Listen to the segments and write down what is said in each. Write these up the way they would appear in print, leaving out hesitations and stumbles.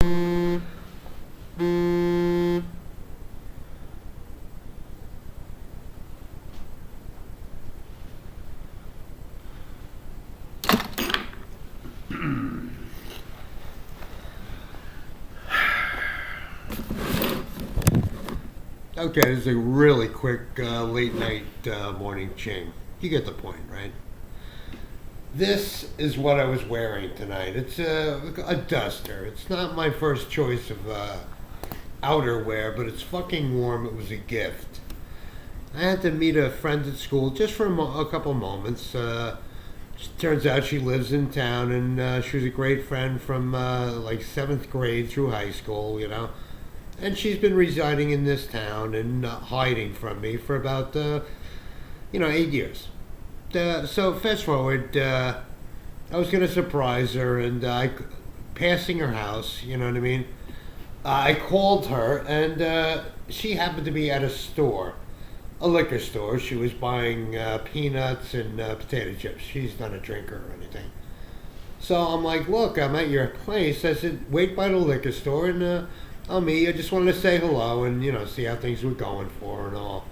Okay, this is a really quick late night morning Ching. You get the point, right? This is what I was wearing tonight. It's a duster. It's not my first choice of outerwear, but it's fucking warm. It was a gift. I had to meet a friend at school just for a couple moments. Turns out she lives in town, and she was a great friend from like seventh grade through high school, you know. And she's been residing in this town and hiding from me for about, 8 years. So fast forward, I was going to surprise her, and passing her house, you know what I mean? I called her, and she happened to be at a store, a liquor store. She was buying peanuts and potato chips. She's not a drinker or anything. So I'm like, look, I'm at your place. I said, wait by the liquor store, and I'll meet you. I just wanted to say hello and, see how things were going for her and all.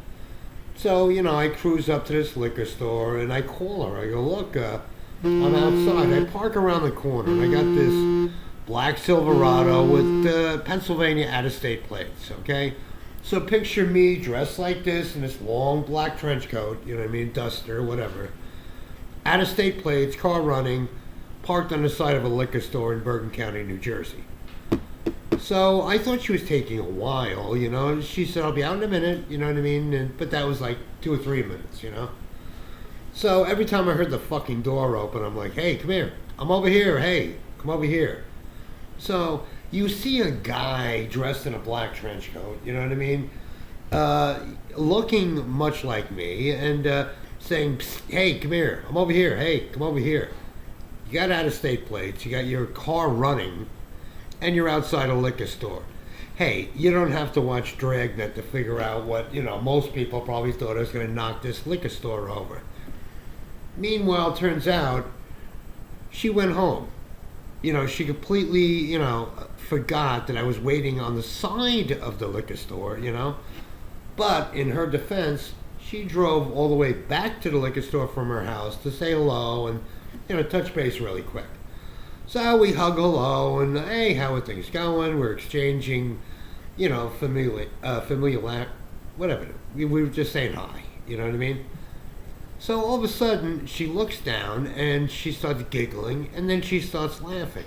So, I cruise up to this liquor store, and I call her. I go, look, I'm outside. I park around the corner, and I got this black Silverado with Pennsylvania out-of-state plates, okay? So picture me dressed like this in this long black trench coat, you know what I mean, duster, whatever. Out-of-state plates, car running, parked on the side of a liquor store in Bergen County, New Jersey. So I thought she was taking a while, She said, I'll be out in a minute, you know what I mean? But that was like 2 or 3 minutes, So every time I heard the fucking door open, I'm like, hey, come here. I'm over here. Hey, come over here. So you see a guy dressed in a black trench coat, you know what I mean? Looking much like me and saying, hey, come here. I'm over here. Hey, come over here. You got out-of-state plates. You got your car running. And you're outside a liquor store. Hey, you don't have to watch DRAGNET to figure out what, most people probably thought I was going to knock this liquor store over. Meanwhile, turns out, she went home. She completely, forgot that I was waiting on the side of the liquor store, But, in her defense, she drove all the way back to the liquor store from her house to say hello and, touch base really quick. So we hug hello and, hey, how are things going? We're exchanging, whatever. We were just saying hi, you know what I mean? So all of a sudden, she looks down and she starts giggling and then she starts laughing.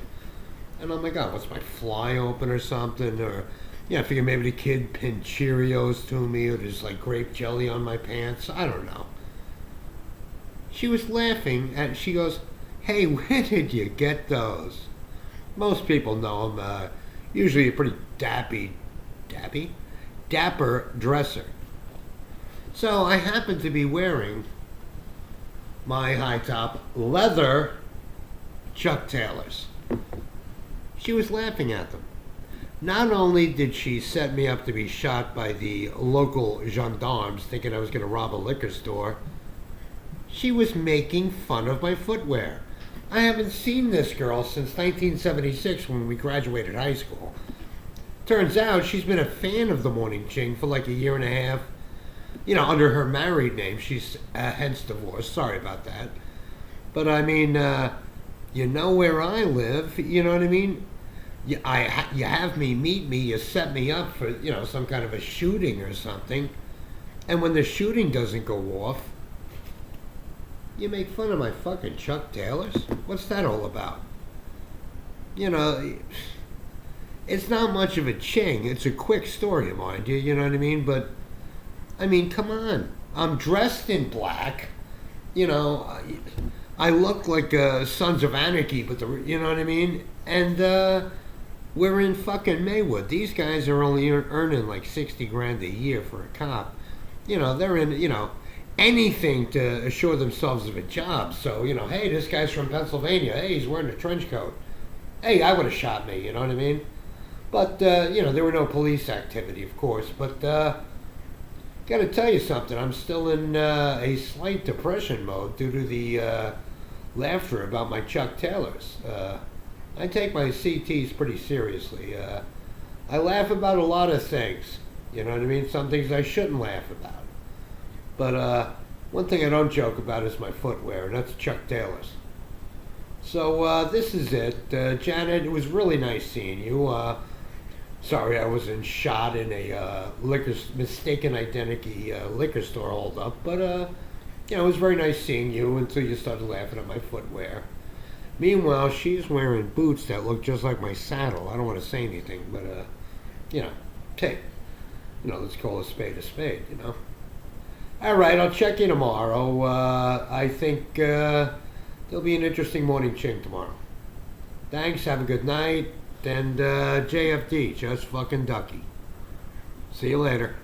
And I'm like, oh, what's my fly open or something? Or, I figure maybe the kid pinned Cheerios to me or there's like grape jelly on my pants. I don't know. She was laughing and she goes, hey, where did you get those? Most people know I'm usually a pretty dapper dresser. So I happen to be wearing my high-top leather Chuck Taylors. She was laughing at them. Not only did she set me up to be shot by the local gendarmes thinking I was going to rob a liquor store, she was making fun of my footwear. I haven't seen this girl since 1976 when we graduated high school. Turns out she's been a fan of the Morning Ching for like a year and a half. Under her married name. She's hence divorced. Sorry about that. But I mean, where I live, you know what I mean? You have me meet me, you set me up for, some kind of a shooting or something. And when the shooting doesn't go off, you make fun of my fucking Chuck Taylors? What's that all about? It's not much of a Ching. It's a quick story, mind you, you know what I mean? But, I mean, come on. I'm dressed in black. I look like Sons of Anarchy, but you know what I mean? And we're in fucking Maywood. These guys are only earning like 60 grand a year for a cop. They're in, anything to assure themselves of a job. So, hey, this guy's from Pennsylvania. Hey, he's wearing a trench coat. Hey, I would have shot me, you know what I mean? But, there were no police activity, of course. But, gotta tell you something. I'm still in a slight depression mode due to the laughter about my Chuck Taylors. I take my CTs pretty seriously. I laugh about a lot of things. You know what I mean? Some things I shouldn't laugh about. But one thing I don't joke about is my footwear, and that's Chuck Taylor's. So this is it. Janet, it was really nice seeing you. Sorry I wasn't shot in a mistaken identity liquor store holdup, but you know, it was very nice seeing you until you started laughing at my footwear. Meanwhile, she's wearing boots that look just like my saddle. I don't want to say anything, but you know, hey, you know, let's call a spade, you know. All right, I'll check you tomorrow. I think there'll be an interesting morning Ching tomorrow. Thanks, have a good night, and JFD, just fucking ducky. See you later.